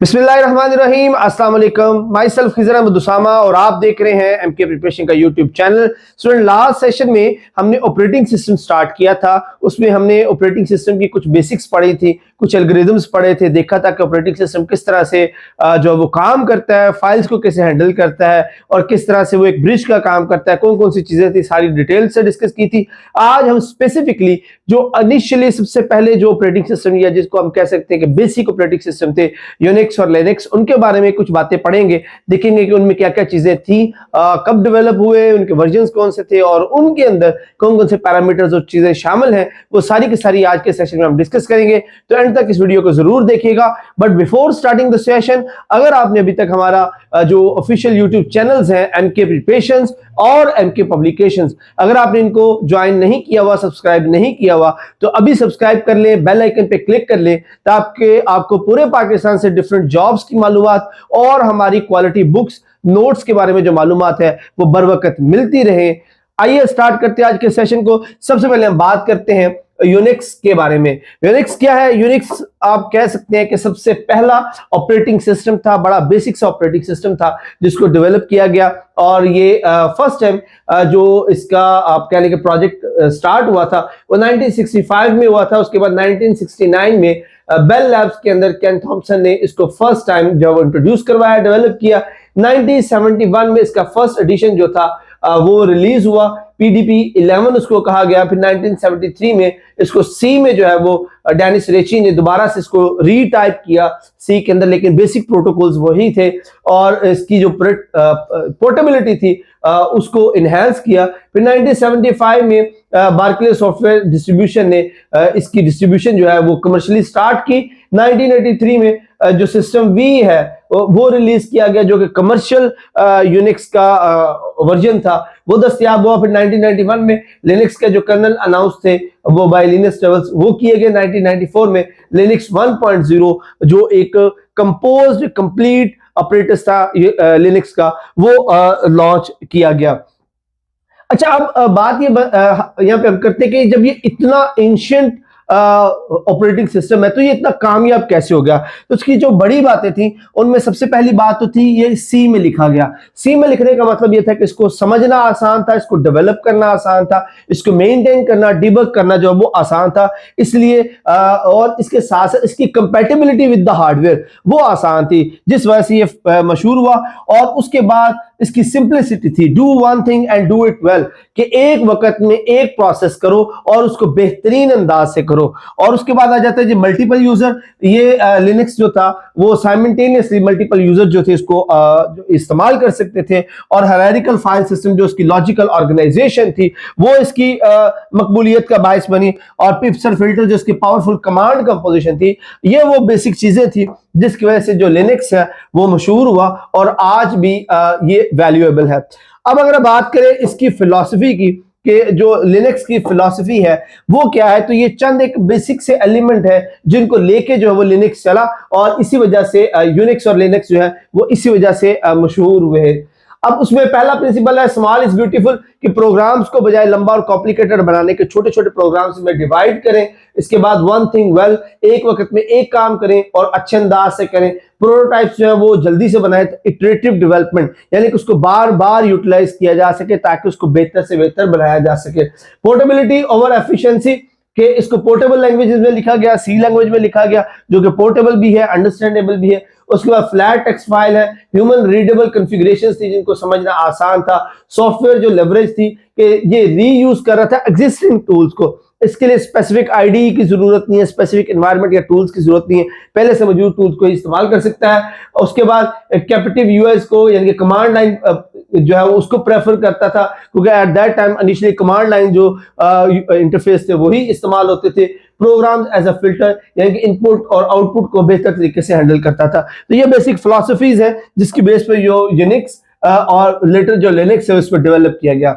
बिस्मिल्लाहिर्रहमानिर्रहीम, अस्सलाम वालेकुम। माई सेल्फ खिजर अहमद उसामा और आप देख रहे हैं एमके प्रिपरेशन का YouTube channel. Student, last session में हमने ऑपरेटिंग सिस्टम स्टार्ट किया था। उसमें हमने ऑपरेटिंग सिस्टम की कुछ बेसिक्स पढ़ी थी, कुछ एल्गोरिथम्स पढ़े थे, देखा था कि ऑपरेटिंग सिस्टम किस तरह से जो वो काम करता है, फाइल्स को कैसे हैंडल करता है और किस तरह से वो एक ब्रिज का काम करता है, कौन कौन सी चीजें थी, सारी डिटेल से डिस्कस की थी। आज हम स्पेसिफिकली जो इनिशियली सबसे पहले जो ऑपरेटिंग सिस्टम या जिसको हम कह सकते हैं कि बेसिक ऑपरेटिंग सिस्टम थे, यूनिक्स और लिनक्स, उनके बारे में कुछ बातें पढ़ेंगे, देखेंगे कि उनमें क्या क्या चीजें थी, कब डेवलप हुए, उनके वर्जन्स कौन से थे और उनके अंदर कौन कौन से पैरामीटर्स और चीजें शामिल हैं, वो सारी की सारी आज के सेशन में हम डिस्कस करेंगे। तो एंड तक इस वीडियो को जरूर देखिएगा। But before starting the session, अगर आपने अभी तक हमारा जो ऑफिशियल यूट्यूब चैनल्स हैं एमके प्रिपरेशंस और एमके पब्लिकेशंस, अगर आपने इनको ज्वाइन नहीं किया हुआ, सब्सक्राइब नहीं किया हुआ, तो अभी सब्सक्राइब कर लें, बेल आइकन पे क्लिक कर लें ताकि आपको पूरे पाकिस्तान से डिफरेंट जॉब्स की मालूमात और हमारी क्वालिटी बुक्स, नोट्स के बारे में जो मालूमात है वो बर वक्त मिलती रहे। आइए स्टार्ट करते हैं आज के सेशन को। सबसे पहले हम बात करते हैं यूनिक्स के बारे में। यूनिक्स क्या है? यूनिक्स आप कह सकते हैं कि सबसे पहला ऑपरेटिंग सिस्टम था, बड़ा बेसिक सा ऑपरेटिंग सिस्टम था जिसको डेवलप किया गया और ये फर्स्ट टाइम जो इसका आप कह लें कि प्रोजेक्ट स्टार्ट हुआ था वो 1965 में हुआ था। उसके बाद 1969 में बेल लैब्स के अंदर केन थॉम्पसन ने इसको फर्स्ट टाइम जब इंट्रोड्यूस करवाया, डेवलप किया। 1971 में इसका फर्स्ट एडिशन जो था वो रिलीज हुआ, PDP 11 उसको कहा गया। फिर 1973 में इसको सी में जो है वो डेनिस रेची ने दोबारा से इसको रीटाइप किया सी के अंदर, लेकिन बेसिक प्रोटोकॉल्स वही थे और इसकी जो पोर्टेबिलिटी थी उसको इनहेंस किया। फिर 1975 में बार्कले सॉफ्टवेयर डिस्ट्रीब्यूशन ने इसकी डिस्ट्रीब्यूशन जो है वो कमर्शियली स्टार्ट की। 1983 में जो सिस्टम वी है वो रिलीज किया गया, जो कि कमर्शियल यूनिक्स का वर्जन था, वो दस्तयाब हुआ। फिर 1991 में लिनक्स के जो कर्नल अनाउंस थे वो बाय लिनक्स टर्टल्स वो किए गए। 1994 में लिनक्स 1.0 जो एक कंपोज्ड कंप्लीट ऑपरेटिंग था लिनक्स का, वो लॉन्च किया गया। अच्छा, अब बात ये यहाँ पे हम करते हैं कि जब ये इतना एंशिएंट ऑपरेटिंग सिस्टम है तो ये इतना कामयाब कैसे हो गया। तो उसकी जो बड़ी बातें थी उनमें सबसे पहली बात तो थी ये सी में लिखा गया। सी में लिखने का मतलब ये था कि इसको समझना आसान था, इसको डेवलप करना आसान था, इसको मेंटेन करना, डिबग करना जो वो आसान था। इसलिए और इसके साथ साथ इसकी कंपैटिबिलिटी विद द हार्डवेयर वो आसान थी, जिस वजह से ये मशहूर हुआ। और उसके बाद इसकी सिंपलिसिटी थी, do one thing and do it well, कि एक वक्त में एक प्रोसेस करो और उसको बेहतरीन अंदाज से करो। और उसके बाद आ जाता है जी मल्टीपल यूजर। ये लिनक्स जो था वो साइमल्टेनियसली मल्टीपल यूजर जो थे इसको इस्तेमाल कर सकते थे। और हायरार्किकल फाइल सिस्टम जो इसकी लॉजिकल ऑर्गेनाइजेशन थी वो इसकी मकबूलियत का बायस बनी। और पिप्सर फिल्टर जो इसकी पावरफुल कमांड कंपोजिशन थी, ये वो बेसिक चीजें थी जिसकी वजह से जो लिनक्स है वो मशहूर हुआ और आज भी ये वैल्यूएबल है। अब अगर बात करें इसकी फिलॉसफी की कि जो लिनक्स की फिलॉसफी है वो क्या है, तो ये चंद एक बेसिक से एलिमेंट है जिनको लेके जो है वो लिनक्स चला और इसी वजह से यूनिक्स और लिनक्स जो है वो इसी वजह से मशहूर हुए हैं। अब उसमें पहला प्रिंसिपल है स्मॉल इज ब्यूटीफुल, कि प्रोग्राम्स को बजाय लंबा और कॉम्प्लिकेटेड बनाने के छोटे छोटे प्रोग्राम्स में डिवाइड करें। इसके बाद वन थिंग वेल, एक वक्त में एक काम करें और अच्छे अंदाज से करें। प्रोटोटाइप्स जो है वो जल्दी से बनाए, इटरेटिव डेवलपमेंट, यानी कि उसको बार बार यूटिलाइज किया जा सके ताकि उसको बेहतर से बेहतर बनाया जा सके। पोर्टेबिलिटी ओवर एफिशिएंसी, कि इसको पोर्टेबल लैंग्वेजेस में लिखा गया, सी लैंग्वेज में लिखा गया जो कि पोर्टेबल भी है, अंडरस्टैंडेबल भी है। उसके बाद फ्लैट टेक्स्ट फाइल है, ह्यूमन रीडेबल कॉन्फ़िगरेशंस थी जिनको समझना आसान था। सॉफ्टवेयर जो लेवरेज थी कि ये रीयूज कर रहा था एग्जिस्टिंग टूल्स को, इसके लिए स्पेसिफिक आईडी की जरूरत नहीं है, स्पेसिफिक एनवायरनमेंट या टूल्स की जरूरत नहीं है, पहले से मौजूद टूल्स को इस्तेमाल कर सकता है। उसके बाद कैपेटिव यूएस को यानी कि कमांड लाइन जो है उसको प्रेफर करता था, क्योंकि at that time initially command line जो इंटरफेस थे वही इस्तेमाल होते थे। प्रोग्राम्स एज अ फिल्टर, यानी कि इनपुट और आउटपुट को बेहतर तरीके से हैंडल करता था। तो ये बेसिक फिलॉसफीज है जिसकी बेस पर जो यूनिक्स और लेटर जो लिनक्स है उस पर डेवलप किया गया।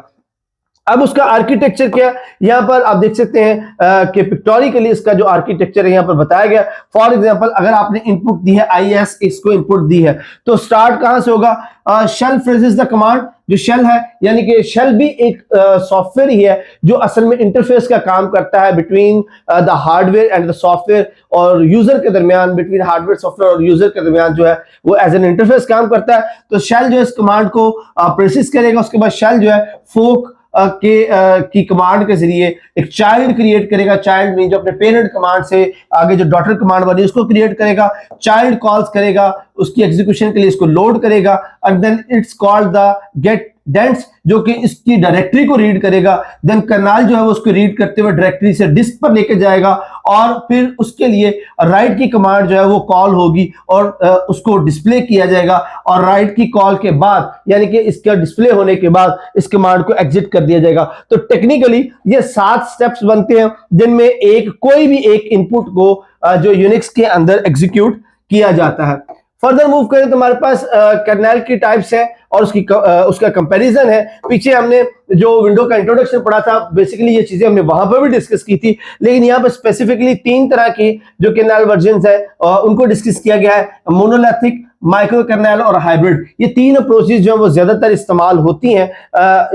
अब उसका आर्किटेक्चर क्या, यहाँ पर आप देख सकते हैं कि पिक्टोरिकली इसका जो आर्किटेक्चर है यहाँ पर बताया गया। फॉर एग्जांपल अगर आपने इनपुट दी है IS, इसको इनपुट दी है, तो स्टार्ट कहां से होगा, शेल फ्रेजेस द कमांड। जो शेल है यानी कि शेल भी एक सॉफ्टवेयर ही है जो असल में इंटरफेस का काम करता है between the hardware and the software, और यूजर के दरमियान, बिटवीन हार्डवेयर सॉफ्टवेयर और यूजर के दरमियान जो है वो एज एन इंटरफेस काम करता है। तो शेल जो है इस कमांड को प्रोसेस करेगा, उसके बाद शेल जो है फोक की कमांड के जरिए एक चाइल्ड क्रिएट करेगा। चाइल्ड मीन जो अपने पेरेंट कमांड से आगे जो डॉटर कमांड बनी उसको क्रिएट करेगा, चाइल्ड कॉल्स करेगा, उसकी एग्जीक्यूशन के लिए इसको लोड करेगा, and then it's called the gate dents जो कि इसकी डायरेक्टरी को रीड करेगा। देन कर्नल जो है वो उसको रीड करते हुए डायरेक्टरी से डिस्क पर लेके जाएगा, और फिर उसके लिए राइट की कमांड जो है वो कॉल होगी और उसको डिस्प्ले किया जाएगा, और राइट की कॉल के बाद यानी कि इसका डिस्प्ले होने के बाद इस कमांड को एग्जिट कर दिया जाएगा। तो टेक्निकली ये 7 स्टेप्स बनते हैं जिनमें कोई भी एक इनपुट को जो यूनिक्स के अंदर एग्जीक्यूट किया जाता है। फर्दर मूव करें तो हमारे पास कर्नेल की टाइप्स है और उसका कंपैरिजन है। पीछे हमने जो विंडो का इंट्रोडक्शन पढ़ा था, बेसिकली ये चीजें हमने वहां पर भी डिस्कस की थी, लेकिन यहाँ पर स्पेसिफिकली 3 तरह की जो कर्नेल वर्जन्स है उनको डिस्कस किया गया है, मोनोलिथिक, माइक्रो कर्नेल और हाइब्रिड। ये 3 अप्रोचेस जो है वो ज्यादातर इस्तेमाल होती हैं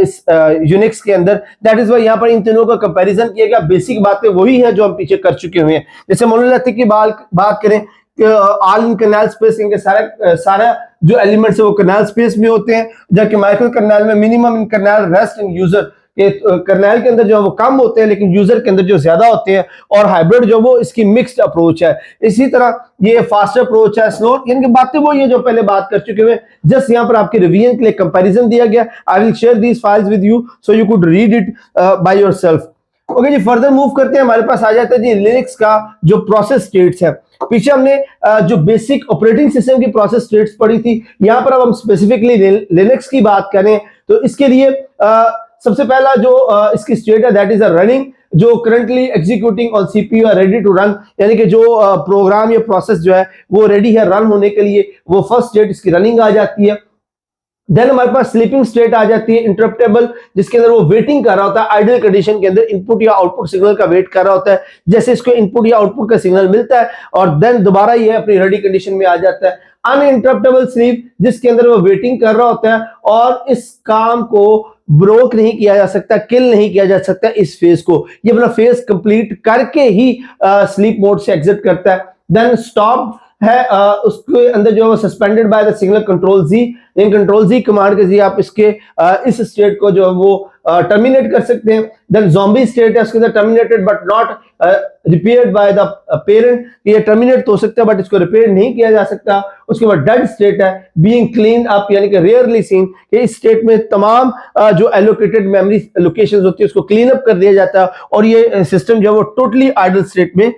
इस यूनिक्स के अंदर। दैट इज वाई यहाँ पर इन तीनों का कंपैरिजन किया गया। बेसिक बातें वही है जो हम पीछे कर चुके हुए हैं। जैसे मोनोलिथिक की बात करें, ऑल इन कर्नेल स्पेस, इनके सारा जो एलिमेंट्स है वो कर्नेल स्पेस में होते हैं, जबकि माइक्रो कर्नेल में minimum in kernel, rest in user, kernel के अंदर जो है वो कम होते हैं लेकिन यूजर के अंदर जो ज्यादा होते हैं, और हाइब्रिड जो वो इसकी मिक्स्ड अप्रोच है। इसी तरह ये फास्ट अप्रोच है, स्लो, इनकी बातें वही है जो पहले बात कर चुके हुए। जस्ट यहाँ पर आपके रिवीजन के लिए कंपैरिजन दिया गया। I will share these files with you so you could read it by yourself. Okay जी, फर्दर मूव करते हैं। हमारे पास आ जाता है जी लिनक्स का जो प्रोसेस स्टेट्स है। पीछे हमने जो बेसिक ऑपरेटिंग सिस्टम की प्रोसेस स्टेट्स पढ़ी थी, यहां पर अब हम स्पेसिफिकली लिनक्स की बात करें तो इसके लिए सबसे पहला जो इसकी स्टेट है दैट इज अ रनिंग, जो currently executing on CPU are ready to run, यानी कि जो प्रोग्राम या प्रोसेस जो है वो रेडी है रन होने के लिए, वो फर्स्ट स्टेट इसकी रनिंग आ जाती है। देन हमारे पास स्लीपिंग स्टेट आ जाती है, इंटरप्टेबल, जिसके अंदर वो वेटिंग कर रहा होता है आइडल कंडीशन के अंदर, इनपुट या आउटपुट सिग्नल का वेट कर रहा होता है। जैसे इसको इनपुट या आउटपुट का सिग्नल मिलता है और देन दोबारा ये अपनी रेडी कंडीशन में आ जाता है। अनइंटरप्टेबल स्लीप, जिसके अंदर वो वेटिंग कर रहा होता है और इस काम को ब्रोक नहीं किया जा सकता, किल नहीं किया जा सकता इस फेज को, ये अपना फेज कंप्लीट करके ही स्लीप मोड से एग्जिट करता है। देन स्टॉप है, उसके अंदर जो है suspended by the signal control G, इन कंट्रोल जी कमांड के जरिए आप इसके इस स्टेट को जो है वो टर्मिनेट कर सकते हैं। देन ज़ॉम्बी स्टेट है, उसके अंदर terminated but not repaired by the parent, ये टर्मिनेट तो हो सकता है बट इसको रिपेयर नहीं किया जा सकता। उसके बाद डेड स्टेट है, बीइंग क्लीन अप, यानी कि रेयरली सीन, कि इस स्टेट में तमाम जो एलोकेटेड मेमोरी लोकेशंस होती है उसको क्लीन अप कर दिया जाता है और ये सिस्टम जो है वो टोटली आइडल स्टेट में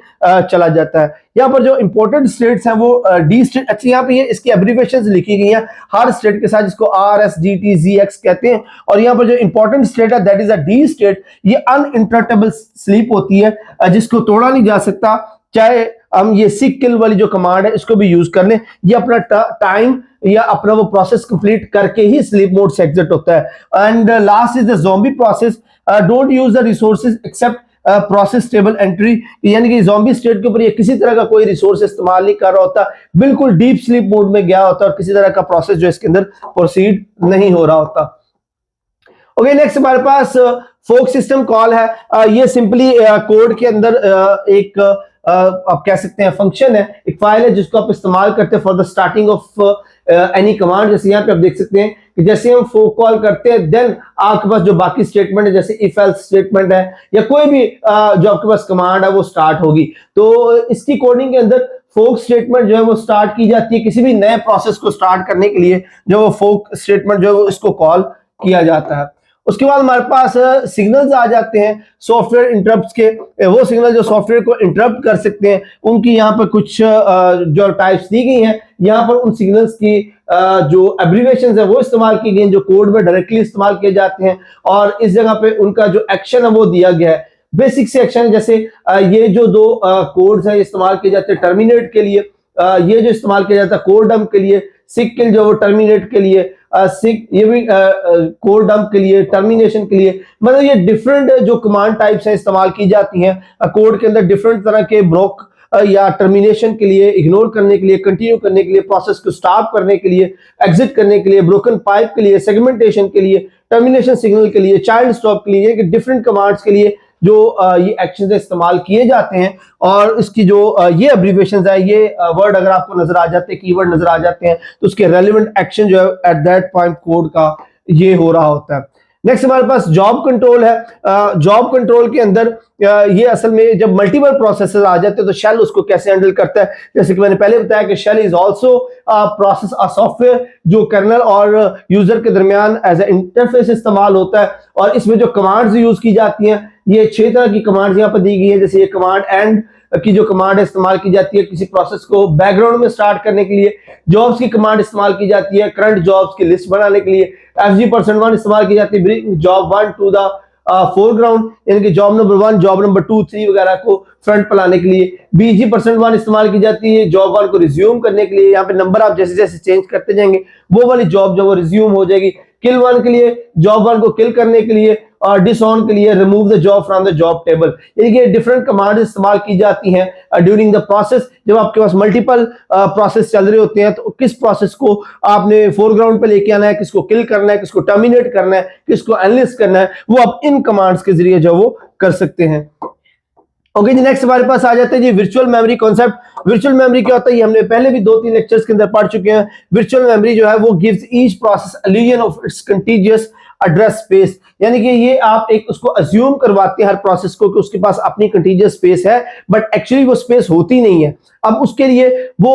चला जाता है। यहाँ पर जो इंपॉर्टेंट स्टेट्स हैं वो डी स्टेट, अच्छा यहाँ पे ये इसकी एब्रिविएशंस लिखी गई हैं हर स्टेट के साथ, जिसको RSGTZX कहते हैं। और यहाँ पर जो इंपॉर्टेंट स्टेट है that is a D state, ये अनइंटरप्टेबल स्लीप होती है जिसको तोड़ा नहीं जा सकता, चाहे हम ये सीक किल वाली जो कमांड है इसको भी यूज कर लें, ये अपना टाइम या अपना वो प्रोसेस कंप्लीट करके ही स्लीप मोड से एग्जिट होता है। And last is the zombie process, don't use the resources except process table entry, यानी कि ज़ॉम्बी स्टेट के ऊपर ये किसी तरह का कोई रिसोर्स इस्तेमाल नहीं कर रहा होता, बिल्कुल डीप स्लीप मोड में गया होता है और किसी तरह का प्रोसेस जो इसके अंदर प्रोसीड नहीं हो रहा होता। ओके, नेक्स्ट हमारे पास फोक सिस्टम कॉल है। ये सिंपली कोड के अंदर एक आप कह सकते हैं फंक्शन है, एक फाइल है जिसको आप इस्तेमाल करते हैं for the starting of any command. जैसे यहाँ पे आप देख सकते हैं कि जैसे हम फोक कॉल करते हैं देन आपके पास जो बाकी स्टेटमेंट है जैसे इफ एल्स स्टेटमेंट है या कोई भी जो आपके पास कमांड है वो स्टार्ट होगी। तो इसकी कोडिंग के अंदर फोक स्टेटमेंट जो है वो स्टार्ट की जाती है किसी भी नए प्रोसेस को स्टार्ट करने के लिए, जो वो फोक स्टेटमेंट जो है इसको कॉल किया जाता है। उसके बाद हमारे पास सिग्नल्स आ जाते हैं सॉफ्टवेयर इंटरप्ट्स के, वो सिग्नल जो सॉफ्टवेयर को इंटरप्ट कर सकते हैं, उनकी यहाँ पर कुछ जो टाइप्स दी गई हैं, यहाँ पर उन सिग्नल्स की जो एब्रिविएशंस है वो इस्तेमाल की गई जो कोड में डायरेक्टली इस्तेमाल किए जाते हैं, और इस जगह पे उनका जो एक्शन है वो दिया गया है। बेसिक से एक्शन जैसे ये जो 2 कोड्स हैं इस्तेमाल किए जाते हैं टर्मिनेट के लिए, ये जो इस्तेमाल किया जाता है कोड डंप के लिए, सिक किल जो वो टर्मिनेट के लिए, ये भी कोड डंप के लिए, टर्मिनेशन के लिए, मतलब ये डिफरेंट जो कमांड टाइप्स हैं इस्तेमाल की जाती हैं कोड के अंदर डिफरेंट तरह के ब्रोक या टर्मिनेशन के लिए, इग्नोर करने के लिए, कंटिन्यू करने के लिए, प्रोसेस को स्टॉप करने के लिए, एग्जिट करने के लिए, ब्रोकन पाइप के लिए, सेगमेंटेशन के लिए, टर्मिनेशन सिग्नल के लिए, चाइल्ड स्टॉप के लिए, डिफरेंट कमांड्स के लिए जो ये एक्शंस इस्तेमाल किए जाते हैं। और इसकी जो ये एब्रिविएशंस है, ये वर्ड अगर आपको नजर आ जाते हैं, कीवर्ड नजर आ जाते हैं, तो उसके रेलेवेंट एक्शन जो है एट दैट पॉइंट कोड का ये हो रहा होता है। नेक्स्ट हमारे पास जॉब कंट्रोल है। जॉब कंट्रोल के अंदर ये असल में जब मल्टीपल प्रोसेसेस आ जाते हैं तो शेल उसको कैसे हैंडल करता है। जैसे कि मैंने पहले बताया कि shell is also process a software जो कर्नल और यूजर के दरमियान एज ए इंटरफेस इस्तेमाल होता है, और इसमें जो कमांड्स यूज की जाती हैं ये 6 तरह की कमांड्स यहाँ पर दी गई है। जैसे ये कमांड एंड की जो कमांड इस्तेमाल की जाती है किसी प्रोसेस को बैकग्राउंड में स्टार्ट करने के लिए, जॉब्स की कमांड इस्तेमाल की जाती है करंट जॉब्स की लिस्ट बनाने के लिए, fg%1 इस्तेमाल की जाती है bring job 1 to the foreground, यानी कि जॉब नंबर 1, जॉब नंबर 2, 3 वगैरह को फ्रंट पर लाने के लिए। bg%1 इस्तेमाल की जाती है जॉब 1 को रिज्यूम करने के लिए, यहाँ पे नंबर आप जैसे जैसे चेंज करते जाएंगे वो वाली जॉब जो वो रिज्यूम हो जाएगी। किल 1 के लिए जॉब 1 को किल करने के लिए, और डिसऑन के लिए remove the job from the job table. यानी कि डिफरेंट कमांड इस्तेमाल की जाती हैं ड्यूरिंग द प्रोसेस। जब आपके पास मल्टीपल प्रोसेस चल रहे होते हैं तो किस प्रोसेस को आपने फोरग्राउंड पे लेके आना है, किसको किल करना है, किसको टर्मिनेट करना है, किसको एनालिस्ट करना है, वो आप इन कमांड्स के जरिए जो वो कर सकते हैं। ओके जी, नेक्स्ट हमारे पास आ जाते हैं जी virtual memory concept. Virtual memory क्या होता है ये हमने पहले भी 2-3 लेक्चर्स के अंदर पढ़ चुके हैं। वर्चुअल मेमोरी जो है वो gives each process illusion of its contiguous address space, यानी कि ये आप एक उसको अज्यूम करवाते हैं हर प्रोसेस को कि उसके पास अपनी कंटीजियस स्पेस है, बट एक्चुअली वो स्पेस होती नहीं है। अब उसके लिए वो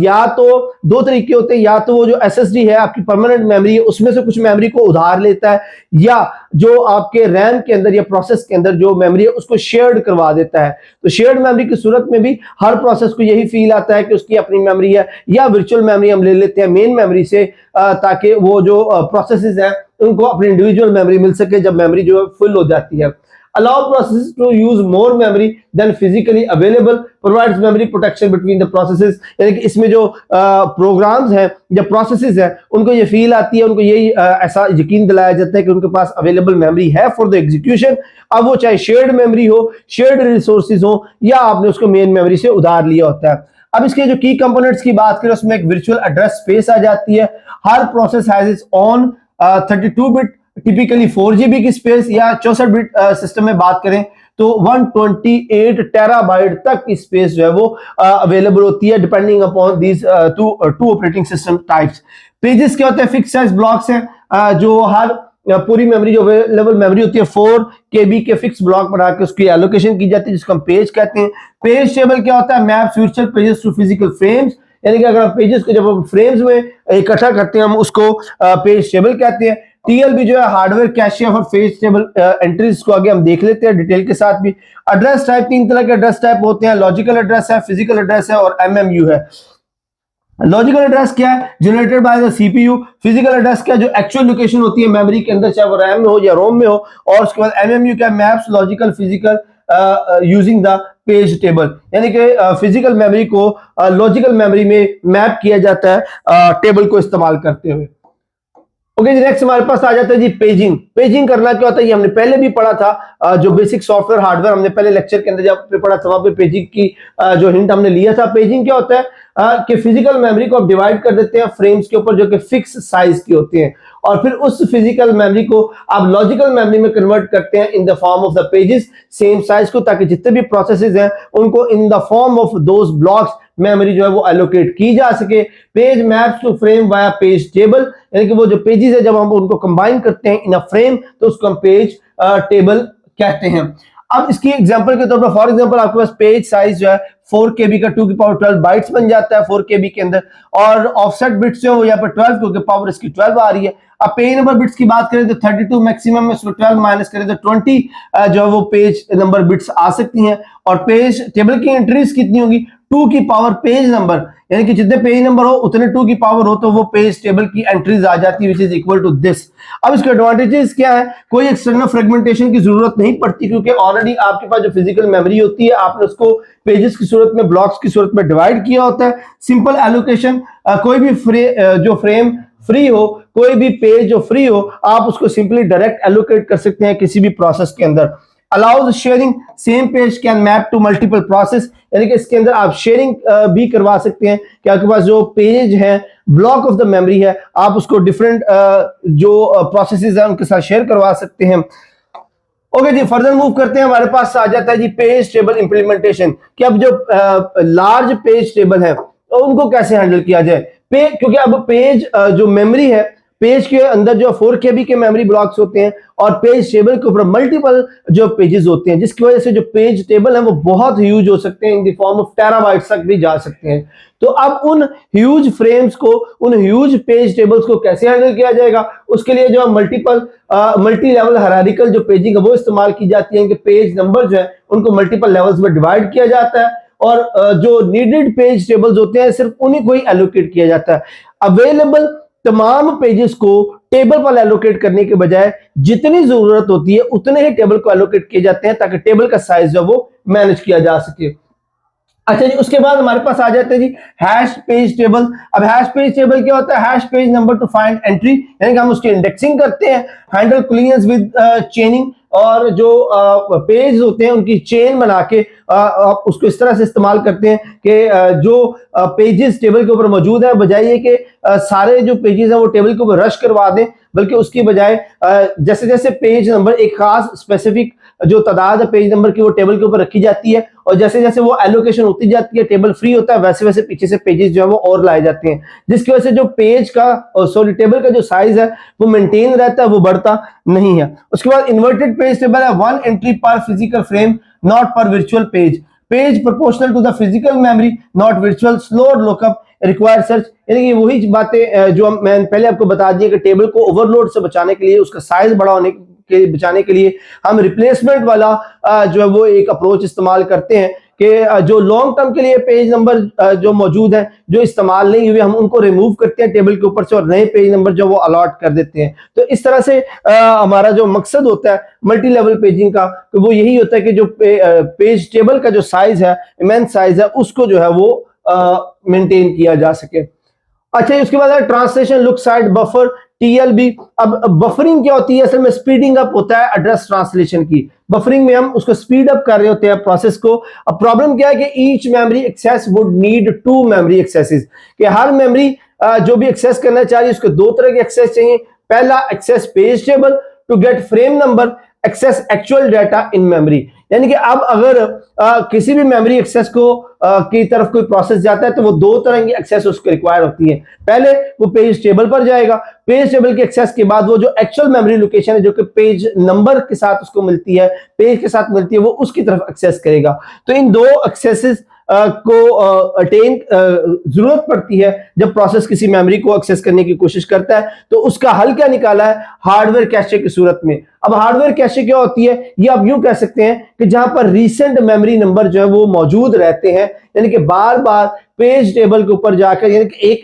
या तो 2 तरीके होते हैं, या तो वो जो एसएसडी है आपकी परमानेंट मेमोरी है उसमें से कुछ मेमोरी को उधार लेता है, या जो आपके रैम के अंदर या प्रोसेस के अंदर जो मेमोरी है उसको शेयर्ड करवा देता है। तो शेयर्ड मेमोरी की सूरत में भी हर प्रोसेस को यही फील आता है कि उसकी अपनी मेमोरी है, या वर्चुअल मेमोरी हम ले लेते हैं मेन मेमोरी से, ताकि वो जो प्रोसेसेस हैं उनको अपनी इंडिविजुअल मेमोरी मिल सके जब मेमोरी जो है फुल हो जाती है। Allow processes to use more memory than physically available, provides memory protection between the processes। यानी कि इसमें जो प्रोग्राम्स हैं या प्रोसेसेस हैं उनको ये फील आती है, उनको यही ऐसा यकीन दिलाया जाता है कि उनके पास अवेलेबल मेमोरी है फॉर द एग्जीक्यूशन। अब वो चाहे शेयर्ड मेमोरी हो, शेयर्ड रिसोर्सेज हो, या आपने उसको मेन मेमोरी से उधार लिया होता है। अब इसके जो की कंपोनेंट्स की बात करें उसमें एक वर्चुअल एड्रेस स्पेस आ जाती है। हर process has its own 32 bit typically 4 GB की स्पेस, या 64 बिट सिस्टम में बात करें तो 128 टेराबाइट तक की स्पेस जो है वो अवेलेबल होती है depending upon these two operating system types. Pages क्या होते हैं, फिक्स साइज ब्लॉक्स हैं जो हर पूरी मेमोरी जो अवेलेबल मेमोरी होती है 4 KB के फिक्स ब्लॉक बना के उसकी एलोकेशन की जाती है जिसको हम पेज कहते हैं। पेज टेबल क्या होता है, maps virtual pages to physical frames, यानी कि अगर हम पेजेस को जब हम फ्रेम्स में इकट्ठा करते हैं हम उसको पेज टेबल कहते हैं। टीएलबी जो है hardware cache for page table entries को आगे हम देख लेते हैं डिटेल के साथ भी। एड्रेस टाइप 3 तरह के एड्रेस टाइप होते हैं, लॉजिकल एड्रेस है, फिजिकल एड्रेस है और एमएमयू है। लॉजिकल एड्रेस क्या है, generated by the CPU. Physical address क्या है, जो एक्चुअल लोकेशन होती है मेमोरी के अंदर चाहे वो रैम में हो या रोम में हो। और उसके बाद एमएमयू क्या है, maps logical physical using the page table, यानी कि फिजिकल मेमोरी को लॉजिकल मेमोरी में मैप किया जाता है टेबल को इस्तेमाल करते हुए। ओके जी, नेक्स्ट हमारे पास आ जाता है जी पेजिंग। पेजिंग करना क्या होता है ये हमने पहले भी पढ़ा था, जो बेसिक सॉफ्टवेयर हार्डवेयर हमने पहले लेक्चर के अंदर जब पढ़ा था वहां पे पेजिंग की जो हिंट हमने लिया था। पेजिंग क्या होता है कि फिजिकल मेमोरी को आप डिवाइड कर देते हैं फ्रेम्स के ऊपर जो कि फिक्स साइज के होते हैं, और फिर उस फिजिकल मेमोरी को आप लॉजिकल मेमोरी में कन्वर्ट करते हैं in the form of the pages same size को, ताकि जितने भी प्रोसेसेस हैं उनको in the form of those blocks memory जो है वो एलोकेट की जा सके। Page maps to frame via page table, यानी कि वो जो पेजेस है जब हम उनको कंबाइन करते हैं इन अ फ्रेम तो उसको हम पेज टेबल कहते हैं। अब इसकी एग्जांपल के तौर पर फॉर एग्जांपल आपके पास पेज साइज जो है 4 KB का 2 की पावर 12 बाइट्स बन जाता है 4 KB के अंदर, और ऑफसेट बिट्स जो है वो यहाँ पर 12 क्योंकि पावर इसकी 12 आ रही है। अब पेज नंबर बिट्स की बात करें तो 32 मैक्सिमम में, 12 माइनस करें तो 20 जो है वो पेज नंबर बिट्स आ सकती हैं। और पेज टेबल की एंट्रीज कितनी होगी, 2 की पावर पेज नंबर, यानी कि जितने पेज नंबर हो उतने 2 की पावर हो तो वो पेज टेबल की एंट्रीज आ जाती है which is equal to this. अब इसके एडवांटेजेस क्या है, कोई एक्सटर्नल फ्रेगमेंटेशन की जरूरत नहीं पड़ती क्योंकि ऑलरेडी आपके पास जो फिजिकल मेमोरी होती है आपने उसको पेजेस की सूरत में, ब्लॉक्स की सूरत में डिवाइड किया होता है। सिंपल एलोकेशन, कोई भी जो फ्रेम फ्री हो, कोई भी पेज जो फ्री हो, आप उसको सिंपली डायरेक्ट एलोकेट कर सकते हैं किसी भी प्रोसेस के अंदर। Allows sharing, same page can map to multiple process, यानी कि इसके अंदर आप शेयरिंग भी करवा सकते हैं कि आपके पास जो पेज है, ब्लॉक ऑफ द मेमोरी है, आप उसको डिफरेंट जो प्रोसेसेस है उनके साथ शेयर करवा सकते हैं। ओके जी, फर्दर मूव करते हैं। हमारे पास आ जाता है जी पेज टेबल इंप्लीमेंटेशन, कि अब जो लार्ज पेज टेबल है तो उनको कैसे हैंडल किया जाए। क्योंकि अब पेज जो मेमोरी है, पेज के अंदर जो 4 KB के मेमोरी ब्लॉक्स होते हैं और पेज टेबल के ऊपर मल्टीपल जो पेजेस होते हैं, जिसकी वजह से जो पेज टेबल है वो बहुत ह्यूज हो सकते हैं, in the form of terabytes तक भी जा सकते हैं। तो अब उन ह्यूज फ्रेम्स को, उन ह्यूज पेज टेबल्स को कैसे हैंडल किया जाएगा, उसके लिए जो मल्टी लेवल हायरार्किकल जो पेजिंग है वो इस्तेमाल की जाती है कि पेज नंबर जो है उनको मल्टीपल लेवल्स में डिवाइड किया जाता है और जो नीडेड पेज टेबल्स होते हैं सिर्फ उन्हीं को ही एलोकेट किया जाता है। अवेलेबल तमाम पेजेस को टेबल पर एलोकेट करने के बजाय जितनी जरूरत होती है उतने ही टेबल को एलोकेट किए जाते हैं ताकि टेबल का साइज जो वो मैनेज किया जा सके। अच्छा जी, उसके बाद हमारे पास आ जाते हैं जी हैश पेज टेबल। अब हैश पेज टेबल क्या होता है? Hash page number two find entry, यानी कि हम उसकी इंडेक्सिंग करते हैं, हैंडल क्लियरेंस विद चेनिंग, और जो पेज होते हैं उनकी चेन बना के आप उसको इस तरह से इस्तेमाल करते हैं कि जो पेजेस टेबल के ऊपर मौजूद है, बजाय ये कि सारे जो पेजेस हैं वो टेबल के ऊपर रश करवा दें, बल्कि उसकी बजाय जैसे जैसे पेज नंबर एक खास स्पेसिफिक जो तादाद है पेज नंबर की वो टेबल के ऊपर रखी जाती है, और जैसे जैसे वो एलोकेशन होती जाती है, टेबल फ्री होता है, वैसे वैसे पीछे से पेजेस जो है वो और लाए जाते हैं, जिसकी वजह से जो पेज का टेबल का जो साइज है वो मेंटेन रहता है, वो बढ़ता नहीं है। उसके बाद इन्वर्टेड पेज टेबल है, 1 entry per physical frame, not per virtual page, page proportional to the physical memory, not virtual, slow lookup, require search, यानी कि वही बातें जो मैंने पहले आपको बता दी कि टेबल को ओवरलोड से बचाने के लिए, उसका साइज बड़ा होने के बचाने के लिए हम रिप्लेसमेंट वाला जो है वो एक अप्रोच इस्तेमाल करते हैं कि जो लॉन्ग टर्म के लिए पेज नंबर जो मौजूद है, जो इस्तेमाल नहीं हुए, हम उनको रिमूव करते हैं टेबल के ऊपर से और नए पेज नंबर जो वो अलॉट कर देते हैं। तो इस तरह से हमारा जो मकसद होता है मल्टी लेवल पेजिंग का, तो वो यही होता है कि जो पेज टेबल का जो साइज है, इमेंस साइज है, उसको जो है वो मेंटेन किया जा सके। अच्छा, उसके बाद है translation look side buffer, TLB। अब बफरिंग क्या होती है? असल में स्पीडिंग अप होता है एड्रेस ट्रांसलेशन की। बफरिंग में हम उसको स्पीड अप कर रहे होते हैं प्रोसेस को। अब प्रॉब्लम क्या है कि each memory access would need 2 memory accesses, कि हर मेमोरी जो भी एक्सेस करना चाहिए उसको 2 तरह के एक्सेस चाहिए। पहला access page table to get frame number, access actual data in memory, यानी कि अब अगर किसी भी मेमोरी एक्सेस को की तरफ कोई प्रोसेस जाता है तो वो 2 तरह की एक्सेस उसको रिक्वायर होती है। पहले वो पेज टेबल पर जाएगा, पेज टेबल के एक्सेस के बाद वो जो एक्चुअल मेमोरी लोकेशन है जो कि पेज नंबर के साथ उसको मिलती है, पेज के साथ मिलती है, वो उसकी तरफ एक्सेस करेगा। तो इन 2 एक्सेसेस को अटेन जरूरत पड़ती है जब प्रोसेस किसी मेमोरी को एक्सेस करने की कोशिश करता है। तो उसका हल क्या निकाला है? हार्डवेयर कैशे की सूरत में। अब हार्डवेयर कैशे क्या होती है? ये आप यूं कह सकते हैं कि जहां पर रीसेंट मेमोरी नंबर जो है वो मौजूद रहते हैं, यानी कि बार बार पेज टेबल के ऊपर जाकर, यानी कि एक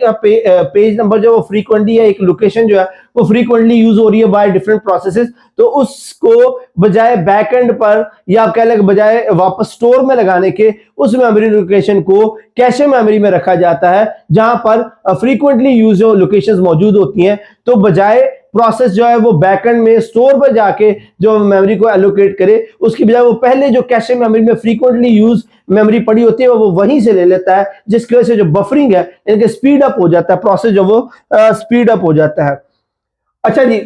पेज नंबर जो वो फ्रीक्वेंटली है, एक लोकेशन जो है वो फ्रीक्वेंटली यूज हो रही है बाय डिफरेंट प्रोसेसेस, तो उसको बजाय बैकएंड पर या आप कह लें बजाय वापस स्टोर में लगाने के, उस मेमोरी लोकेशन को कैशे मेमोरी में रखा जाता है जहां पर फ्रीक्वेंटली यूज लोकेशंस मौजूद होती हैं। तो बजाय प्रोसेस जो है वो बैकएंड में स्टोर पर जाके जो मेमोरी को एलोकेट करे, उसकी बजाय वो पहले जो कैशे मेमोरी में फ्रीक्वेंटली यूज मेमोरी पड़ी होती है वो वहीं से ले लेता है, जिसकी वजह से जो बफरिंग है इनके स्पीड अप हो जाता है, प्रोसेस जो वो स्पीड अप हो जाता है। अच्छा जी,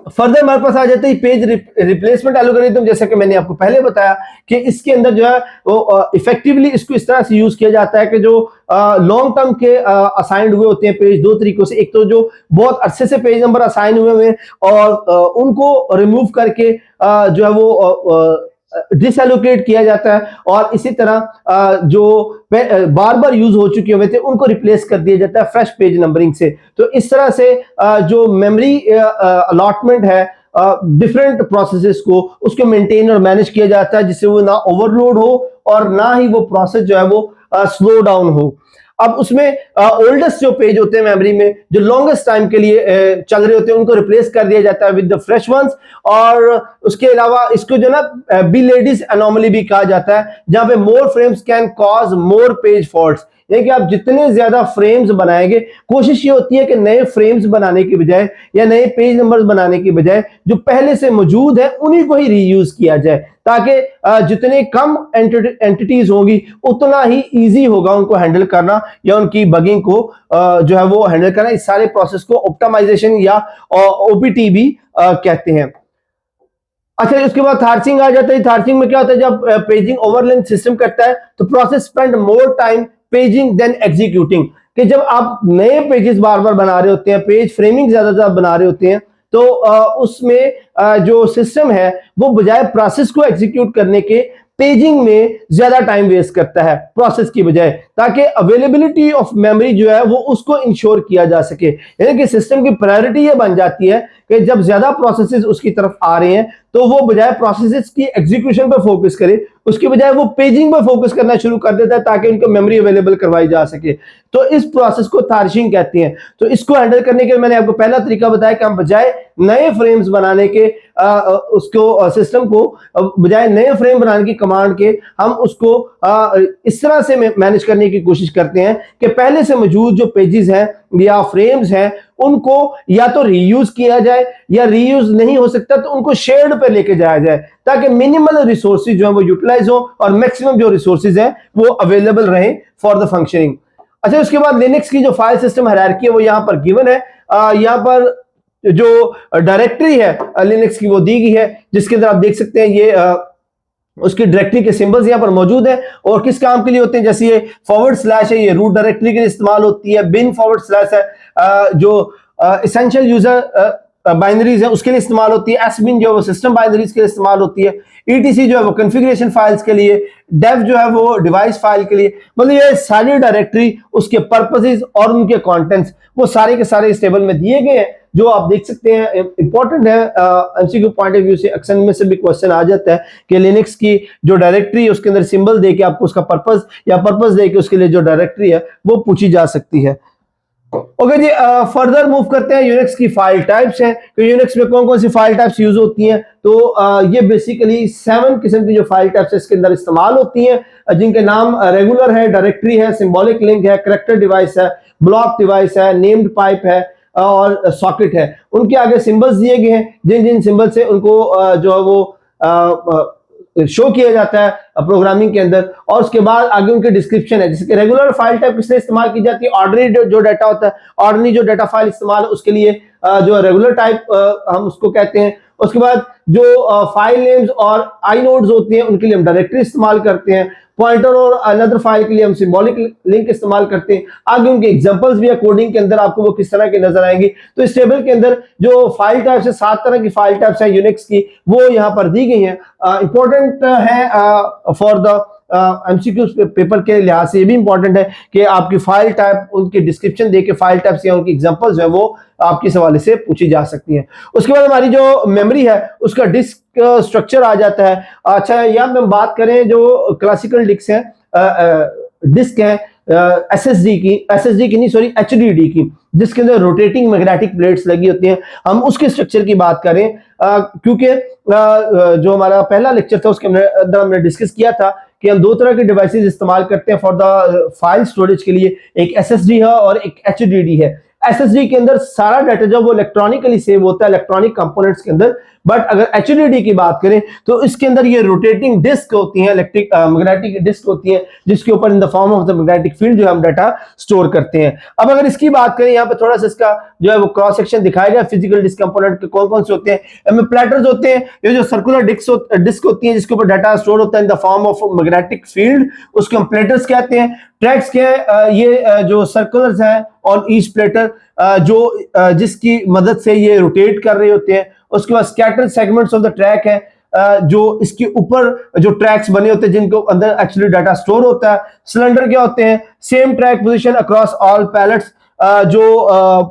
फर्दर हमारे पास आ जाते हैं पेज रिप्लेसमेंट एल्गोरिथम। जैसे कि मैंने आपको पहले बताया कि इसके अंदर जो है वो इफेक्टिवली इसको इस तरह से यूज किया जाता है कि जो लॉन्ग टर्म के असाइंड हुए होते हैं पेज 2 तरीकों से, एक तो जो बहुत अरसे से पेज नंबर असाइन हुए हैं और उनको रिमूव करके जो है वो डिसएलोकेट किया जाता है, और इसी तरह जो बार बार यूज हो चुके हुए थे उनको रिप्लेस कर दिया जाता है फ्रेश पेज नंबरिंग से। तो इस तरह से जो मेमोरी अलॉटमेंट है डिफरेंट प्रोसेसेस को, उसको मेंटेन और मैनेज किया जाता है जिससे वो ना ओवरलोड हो और ना ही वो प्रोसेस जो है वो स्लो डाउन हो। अब उसमें ओल्डेस्ट जो पेज होते हैं मेमोरी में जो लॉन्गेस्ट टाइम के लिए चल रहे होते हैं उनको रिप्लेस कर दिया जाता है विद द फ्रेश वंस। और उसके अलावा इसको जो ना बी लेडीज एनोमली भी कहा जाता है, जहां पे more frames can cause more page faults, यानी कि आप जितने ज्यादा फ्रेम्स बनाएंगे, कोशिश ये होती है कि नए फ्रेम्स बनाने की बजाय या नए पेज नंबर्स बनाने की बजाय जो पहले से मौजूद है उन्हीं को ही रीयूज किया जाए, ताकि जितने कम एंटिटीज होगी उतना ही इजी होगा उनको हैंडल करना या उनकी बगिंग को जो है वो हैंडल करना। इस सारे प्रोसेस को ऑप्टिमाइजेशन या ओपीटी भी कहते हैं। अच्छा, उसके बाद थार्चिंग आ जाता है। थार्चिंग में क्या होता है, जब पेजिंग ओवरलैंड सिस्टम करता है तो process spend more time paging than executing, कि जब आप नए पेजेस बार बार बना रहे होते हैं, पेज फ्रेमिंग ज्यादा बना रहे होते हैं, तो उसमें जो सिस्टम है वो बजाय प्रोसेस को एग्जीक्यूट करने के पेजिंग में ज्यादा टाइम वेस्ट करता है प्रोसेस की बजाय, ताकि अवेलेबिलिटी ऑफ मेमोरी जो है वो उसको इंश्योर किया जा सके। यानी कि सिस्टम की प्रायोरिटी ये बन जाती है कि जब ज्यादा प्रोसेसेस उसकी तरफ आ रहे हैं तो वो बजाय प्रोसेसेस की एग्जीक्यूशन पर फोकस करे, उसकी बजाय वो पेजिंग पर फोकस करना शुरू कर देता है ताकि उनको मेमोरी अवेलेबल करवाई जा सके। तो इस प्रोसेस को थार्चिंग कहते हैं। तो इसको हैंडल करने के मैंने आपको पहला तरीका बताया कि हम बजाय नए फ्रेम्स बनाने के उसको सिस्टम को बजाय नए फ्रेम बनाने की कमांड के हम उसको इस तरह से मैनेज करने की कोशिश करते हैं कि पहले से मौजूद जो पेजेस हैं या फ्रेम्स हैं उनको या तो रीयूज किया जाए या रीयूज नहीं हो सकता तो उनको शेयर्ड पे लेके जाया जाए, ताकि मिनिमल रिसोर्सेज जो है वो यूटिलाइज हो और मैक्सिमम जो रिसोर्सेज हैं वो अवेलेबल रहे फॉर द फंक्शनिंग। अच्छा, उसके बाद लिनक्स की जो फाइल सिस्टम हायरार्की है वो यहां पर गिवन है। यहां पर जो डायरेक्टरी है लिनक्स की वो दी गई है, जिसके अंदर आप देख सकते हैं ये उसकी डायरेक्टरी के सिंबल्स यहां पर मौजूद है और किस काम के लिए होते हैं। जैसे ये फॉरवर्ड / है, ये रूट डायरेक्टरी के लिए इस्तेमाल होती है। बिन / है जो एसेंशियल यूजर बाइनरीज है उसके लिए इस्तेमाल होती है। एसबिन जो है वो सिस्टम बाइनरीज के लिए इस्तेमाल होती है। ईटीसी जो है वो कॉन्फ़िगरेशन फाइल्स के लिए। डेव जो है वो डिवाइस फाइल के लिए। मतलब ये सारी डायरेक्टरी, उसके पर्पसेस और उनके कंटेंट्स वो सारे के सारे इस टेबल में दिए गए हैं, जो आप देख सकते हैं। इंपॉर्टेंट है, एमसीक्यू पॉइंट ऑफ व्यू से अक्सर में से भी क्वेश्चन आ जाता है कि लिनक्स की जो डायरेक्टरी है उसके अंदर सिंबल दे के आपको उसका पर्पस या पर्पस दे के उसके लिए जो डायरेक्टरी है वो पूछी जा सकती है। ओके जी, फर्दर मूव करते हैं। यूनिक्स की फाइल टाइप्स हैं, तो यूनिक्स में कौन कौन सी फाइल टाइप्स यूज होती हैं। तो ये बेसिकली 7 किस्म की जो फाइल टाइप्स है इसके अंदर इस्तेमाल होती हैं, जिनके नाम रेगुलर है, डायरेक्टरी है, सिंबॉलिक लिंक है, कैरेक्टर डिवाइस है, ब्लॉक डिवाइस है, नेम्ड पाइप है और सॉकेट है। उनके आगे सिंबल्स दिए गए हैं, जिन जिन सिंबल से उनको जो है वो शो किया जाता है प्रोग्रामिंग के अंदर, और उसके बाद आगे उनके डिस्क्रिप्शन है। जैसे कि रेगुलर फाइल टाइप किससे इस्तेमाल की जाती है, ऑर्डिनरी जो डाटा होता है, ऑर्डिनरी जो डाटा फाइल इस्तेमाल उसके लिए जो रेगुलर टाइप हम उसको कहते हैं। उसके बाद जो फाइल नेम्स और आई नोड्स होते हैं उनके लिए हम डायरेक्टरी इस्तेमाल करते हैं। पॉइंटर और अनदर फाइल के लिए हम सिंबॉलिक लिंक इस्तेमाल करते हैं। आगे उनके एग्जांपल्स भी है कोडिंग के अंदर, आपको वो किस तरह के नजर आएंगे। तो इस टेबल के अंदर जो फाइल टाइप्स है, 7 तरह की फाइल टाइप्स है यूनिक्स की, वो यहाँ पर दी गई हैं। इंपॉर्टेंट है फॉर द एमसीक्यू पेपर के लिहाज से ये भी इंपॉर्टेंट है कि आपकी फाइल टाइप उनकी डिस्क्रिप्शन देके फाइल टाइप्स या उनकी एग्जांपल्स है वो आपके सवाल से पूछी जा सकती हैं। उसके बाद हमारी जो मेमोरी है उसका डिस्क स्ट्रक्चर आ जाता है। अच्छा, यहाँ में बात करें जो क्लासिकल डिस्क है, डिस्क है एसएसडी की नहीं सॉरी एचडीडी की, जिसके अंदर रोटेटिंग मैग्नेटिक प्लेट्स लगी होती हैं। हम उसके स्ट्रक्चर की बात करें क्योंकि जो हमारा पहला लेक्चर था उसके अंदर हमने डिस्कस किया था कि हम 2 तरह के डिवाइसेस इस्तेमाल करते हैं फॉर द फाइल स्टोरेज के लिए, एक एसएसडी है और एक एचडीडी है। एसएसडी के अंदर सारा डाटा जो वो इलेक्ट्रॉनिकली सेव होता है इलेक्ट्रॉनिक कंपोनेंट्स के अंदर, बट अगर एचडीडी की बात करें तो इसके अंदर ये रोटेटिंग डिस्क होती है, इलेक्ट्रिक मैग्नेटिक डिस्क होती है, जिसके ऊपर इन the form of the magnetic field जो हम डाटा स्टोर करते हैं। अब अगर इसकी बात करें, यहाँ पे थोड़ा सा इसका जो है वो क्रॉस सेक्शन दिखाया गया फिजिकल डिस्क कंपोनेंट के कौन कौन से होते हैं। इनमें प्लेटर्स होते हैं, ये जो सर्कुलर डिस्क होती है जिसके ऊपर डाटा स्टोर होता है इन the form of magnetic field, उसको हम प्लेटर्स कहते हैं। ट्रैक्स के ये जो सर्कुलर्स हैं ऑन ईच प्लेटर जो जिसकी मदद से ये रोटेट कर रहे होते हैं। उसके बाद scattered segments of the track है जो इसके ऊपर जो ट्रैक्स बने होते हैं जिनको अंदर एक्चुअली डाटा स्टोर होता है। सिलेंडर क्या होते हैं, same track position across all platters, जो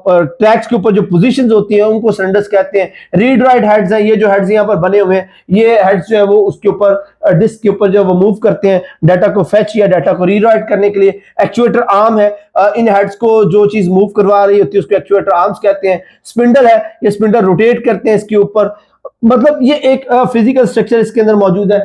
ट्रैक्स के ऊपर जो पोजीशंस होती हैं उनको सिलेंडर्स कहते हैं। रीड राइट हेड्स है, ये जो हेड्स यहाँ पर बने हुए हैं ये हेड्स जो है वो उसके ऊपर डिस्क के ऊपर जो वो मूव करते हैं डाटा को फेच या डाटा को रीराइट करने के लिए। एक्चुएटर आर्म है, इन हेड्स को जो चीज मूव करवा रही होती है उसको एक्चुएटर आर्म्स कहते हैं। स्पिंडल है, ये स्पिंडल रोटेट करते हैं इसके ऊपर। मतलब ये एक फिजिकल स्ट्रक्चर इसके अंदर मौजूद है।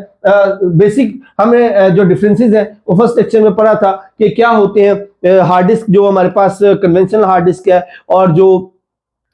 बेसिक हमें जो डिफरेंसेस हैं वो फर्स्ट लेक्चर में पढ़ा था कि क्या होते हैं। हार्ड डिस्क जो हमारे पास कन्वेंशनल हार्ड डिस्क है और जो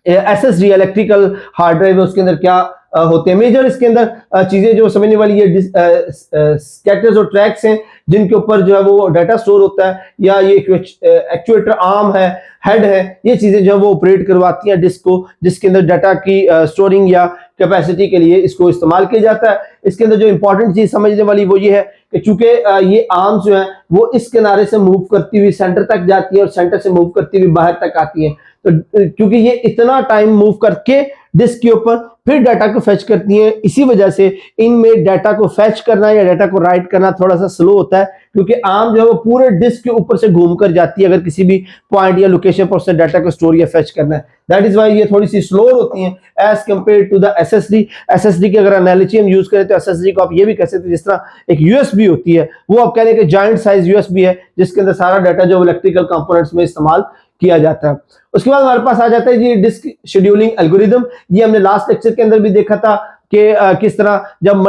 एसएसडी इलेक्ट्रिकल हार्ड ड्राइव है उसके अंदर क्या होते हैं। मेजर इसके अंदर चीजें जो समझने वाली ये स्कैटर्स और ट्रैक्स हैं जिनके ऊपर जो है वो डाटा स्टोर होता है, या ये एक्चुएटर आर्म है, हेड है, ये चीजें जो है वो ऑपरेट करवाती हैं डिस्क को, जिसके अंदर डाटा की स्टोरिंग या कैपेसिटी के लिए इसको इस्तेमाल किया जाता है। इसके अंदर जो इंपॉर्टेंट चीज समझने वाली वो ये है कि चूंकि ये आर्म्स जो है वो इस किनारे से मूव करती हुई सेंटर तक जाती है और सेंटर से मूव करती हुई बाहर तक आती है, तो क्योंकि ये इतना टाइम मूव करके डिस्क के ऊपर फिर डाटा को फेच करती हैं, इसी वजह से इनमें डाटा को फेच करना या डाटा को राइट करना थोड़ा सा स्लो होता है, क्योंकि आर्म जो है वो पूरे डिस्क के ऊपर से घूम कर जाती है अगर किसी भी पॉइंट या लोकेशन पर उससे डाटा को स्टोर या फेच करना है। दैट इज वाई ये थोड़ी सी स्लो होती हैं as compared to the SSD. SSD की अगर एनालॉजी हम यूज करें तो एसएसडी को आप ये भी कह सकते हैं जिस तरह एक यूएसबी होती है, वो आप कह रहे हैं कि जॉइंट साइज यूएसबी है जिसके अंदर सारा डाटा जो इलेक्ट्रिकल कंपोनेंट्स में इस्तेमाल किया जाता है। उसके बाद हमारे पास आ जाता है जी डिस्क शेड्यूलिंग एल्गोरिदम। ये हमने लास्ट लेक्चर के अंदर भी देखा था कि किस तरह जब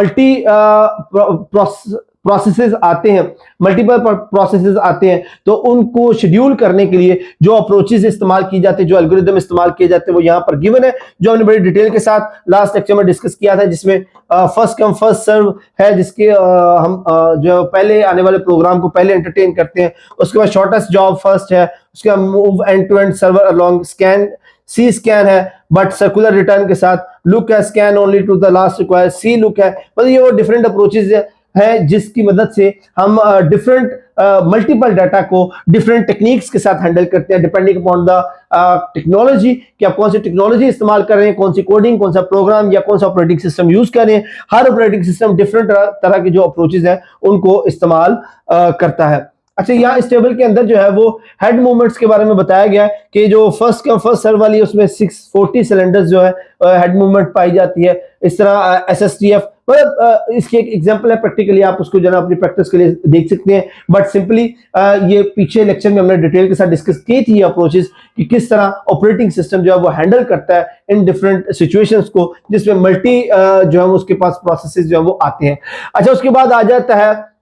प्रोसेसेस आते हैं, मल्टीपल प्रोसेसेस आते हैं, तो उनको शेड्यूल करने के लिए जो अप्रोचेस इस्तेमाल की जाते हैं, जो एल्गोरिदम इस्तेमाल किए जाते हैं, वो यहाँ पर गिवन है, जो हमने बड़ी डिटेल के साथ लास्ट लेक्चर में डिस्कस किया था, जिसमें फर्स्ट कम फर्स्ट सर्व है, जिसके हम जो पहले आने वाले प्रोग्राम को पहले एंटरटेन करते हैं। उसके बाद शॉर्टेस्ट जॉब फर्स्ट है, उसके बाद move end to end server along scan, C scan है बट सर्कुलर रिटर्न के साथ, लुक है scan only to the last require, C look है। मतलब ये वो डिफरेंट अप्रोचेस है जिसकी मदद से हम डिफरेंट मल्टीपल डाटा को डिफरेंट टेक्निक्स के साथ हैंडल करते हैं, डिपेंडिंग अपॉन द टेक्नोलॉजी, कि आप कौन सी टेक्नोलॉजी इस्तेमाल कर रहे हैं, कौन सी कोडिंग, कौन सा प्रोग्राम या कौन सा ऑपरेटिंग सिस्टम यूज कर रहे हैं। हर ऑपरेटिंग सिस्टम डिफरेंट तरह के जो अप्रोचेस हैं उनको इस्तेमाल करता है। अच्छा, यहाँ इस टेबल के अंदर जो है वो हेड मूवमेंट्स के बारे में बताया गया है कि जो फर्स्ट कम फर्स्ट सर्व वाली है उसमें 640 सिलेंडर्स जो है हेड मूवमेंट पाई जाती है। इस तरह एसएसटीएफ, मतलब इसकी एक एग्जांपल है, प्रैक्टिकली आप उसको जो है अपनी प्रैक्टिस के लिए देख सकते हैं, बट सिंपली ये पीछे लेक्चर में हमने डिटेल के साथ डिस्कस की थी अप्रोचेस कि किस तरह ऑपरेटिंग सिस्टम जो है वो हैंडल करता है इन डिफरेंट सिचुएशंस को, जिसमें मल्टी जो है उसके पास प्रोसेसेस जो है वो आते हैं। अच्छा, उसके बाद आ जाता है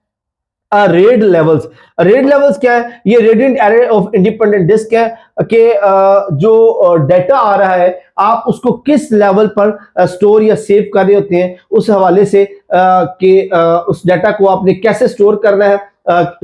रेड लेवल्स। रेड लेवल्स क्या है? ये redundant array of independent disk है कि जो डाटा आ रहा है आप उसको किस लेवल पर स्टोर या सेव कर रहे होते हैं, उस हवाले से कि उस डाटा को आपने कैसे स्टोर करना है,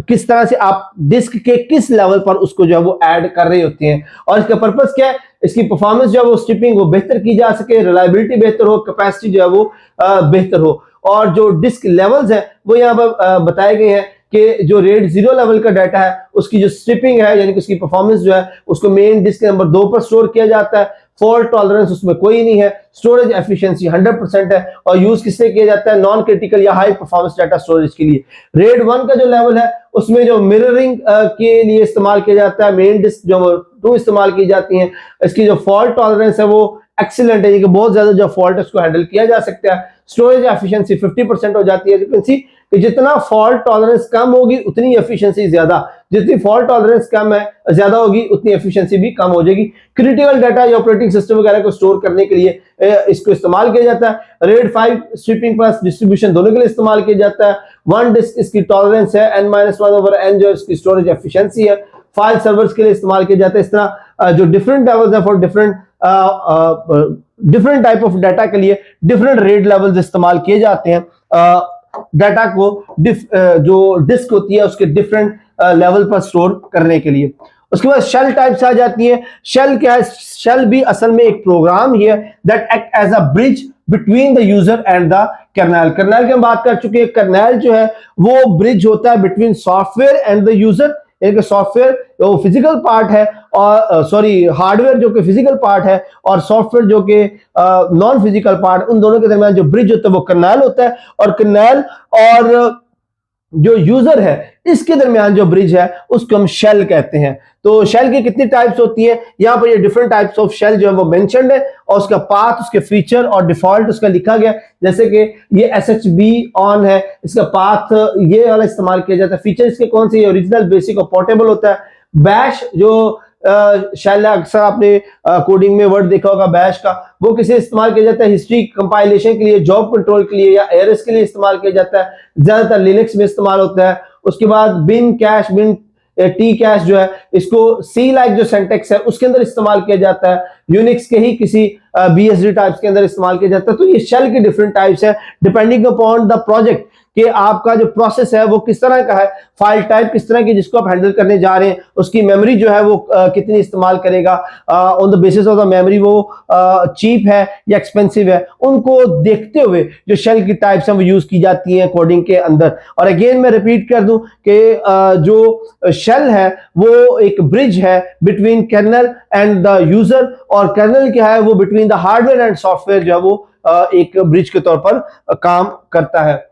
किस तरह से आप डिस्क के किस लेवल पर उसको जो है वो ऐड कर रहे होते हैं, और इसका पर्पस क्या है, इसकी परफॉर्मेंस जो है वो स्ट्रिपिंग वो बेहतर की जा सके, रिलायबिलिटी बेहतर हो, कैपेसिटी जो है वो बेहतर हो। और जो डिस्क लेवल्स है वो यहाँ पर बताए गए हैं कि जो रेड 0 लेवल का डाटा है उसकी जो स्ट्रिपिंग है यानी कि उसकी परफॉर्मेंस जो है उसको मेन डिस्क नंबर 2 पर स्टोर किया जाता है, फॉल्ट टॉलरेंस उसमें कोई नहीं है, स्टोरेज एफिशिएंसी 100% है, और यूज किससे किया जाता है, नॉन क्रिटिकल या हाई परफॉर्मेंस डाटा स्टोरेज के लिए। रेड 1 का जो लेवल है उसमें जो मिररिंग के लिए इस्तेमाल किया जाता है, मेन डिस्क जो 2 इस्तेमाल की जाती है, इसकी जो फॉल्ट टॉलरेंस है वो एक्सीलेंट है, बहुत ज्यादा जो फॉल्ट है उसको हैंडल किया जा सकता है, स्टोरेज एफिशिएंसी 50% हो जाती है। यू कैन सी कि जितना फॉल्ट टॉलरेंस कम होगी उतनी एफिशिएंसी ज्यादा, जितनी फॉल्ट टॉलरेंस कम है ज्यादा होगी उतनी एफिशिएंसी भी कम हो जाएगी। क्रिटिकल डाटा या ऑपरेटिंग सिस्टम वगैरह को स्टोर करने के लिए इसको इस्तेमाल किया जाता है। रेड 5 स्ट्रिपिंग प्लस डिस्ट्रीब्यूशन दोनों के लिए इस्तेमाल किया जाता है। 1 डिस्क इसकी टॉलरेंस है, n-1/n जो इसकी स्टोरेज एफिशिएंसी है। फाइल सर्वर्स के लिए इस्तेमाल किया जाता है। इस तरह जो डिफरेंट लेवल्स है for different type of data के लिए डिफरेंट रेड लेवल्स इस्तेमाल किए जाते हैं, डाटा को जो डिस्क होती है उसके डिफरेंट लेवल पर स्टोर करने के लिए। उसके बाद शेल टाइप्स आ जाती है। शेल क्या है? शेल भी असल में एक प्रोग्राम ही है that act as a bridge between the user and the kernel. Kernel की हम बात कर चुके हैं, कर्नेल जो है वो ब्रिज होता है between software and the user, यानी सॉफ्टवेयर जो फिजिकल पार्ट है और हार्डवेयर जो कि फिजिकल पार्ट है और सॉफ्टवेयर जो कि नॉन फिजिकल पार्ट, उन दोनों के दरमियान जो ब्रिज होता है वो कर्नेल होता है। और कर्नेल और जो यूजर है इसके दरमियान जो ब्रिज है उसको हम शेल कहते हैं। तो शेल की कितनी टाइप्स होती है, यहाँ पर ये डिफरेंट टाइप्स ऑफ शेल जो है वो मेंशन्ड है, और उसका पाथ, उसके फीचर और डिफॉल्ट उसका लिखा गया। जैसे कि ये SHB ऑन है, इसका पाथ ये वाला इस्तेमाल किया जाता है। फीचर इसके कौन से? ओरिजिनल, बेसिक और पोर्टेबल होता है। बैश जो शेल है, अक्सर आपने कोडिंग में वर्ड देखा होगा बैश का, वो किसे इस्तेमाल किया जाता है? हिस्ट्री कंपाइलेशन के लिए, जॉब कंट्रोल के लिए या एरर्स के लिए इस्तेमाल किया जाता है, ज्यादातर लिनक्स में इस्तेमाल होता है। उसके बाद बिन कैश, बिन टी कैश जो है, इसको सी लाइक जो सिंटैक्स है उसके अंदर इस्तेमाल किया जाता है, यूनिक्स के ही किसी बीएसडी टाइप्स के अंदर इस्तेमाल किया जाता है। तो ये शेल के डिफरेंट टाइप्स है डिपेंडिंग अपॉन द प्रोजेक्ट कि आपका जो प्रोसेस है वो किस तरह का है, फाइल टाइप किस तरह की जिसको आप हैंडल करने जा रहे हैं, उसकी मेमोरी जो है वो कितनी इस्तेमाल करेगा, on the basis of the memory वो चीप है या एक्सपेंसिव है, उनको देखते हुए जो शेल की टाइप्स हैं वो यूज की जाती हैं कोडिंग के अंदर। और अगेन मैं रिपीट कर दूं कि जो शेल है वो एक ब्रिज है between kernel and the user, और कर्नल क्या है वो between the hardware and software जो है वो एक ब्रिज के तौर पर काम करता है।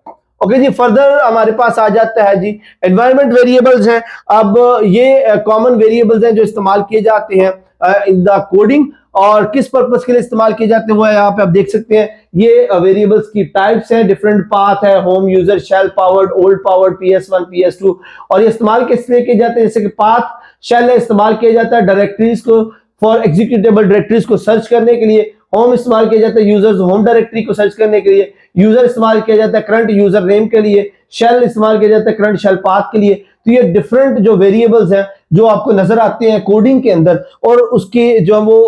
ओके जी, फर्दर हमारे पास आ जाता है जी एनवायरनमेंट वेरिएबल्स हैं। अब ये कॉमन वेरिएबल्स हैं जो इस्तेमाल किए जाते हैं इन द कोडिंग, और किस पर्पस के लिए इस्तेमाल किए जाते हैं वो यहाँ पे आप देख सकते हैं। ये वेरिएबल्स की टाइप्स हैं, डिफरेंट पाथ है, home user, shell powered, old powered, PS1, PS2, और ये इस्तेमाल किस लिए किए जाते हैं? जैसे कि पाथ शेल इस्तेमाल किया जाता है डायरेक्टरीज को, फॉर एग्जीक्यूटेबल डायरेक्टरीज को सर्च करने के लिए, होम इस्तेमाल किया जाता है यूजर्स होम डायरेक्टरी को सर्च करने के लिए, यूजर इस्तेमाल किया जाता है करंट यूजर नेम के लिए, शेल इस्तेमाल किया जाता है करंट शेल पाथ के लिए। तो ये डिफरेंट जो वेरिएबल्स हैं जो आपको नजर आते हैं कोडिंग के अंदर, और उसके जो वो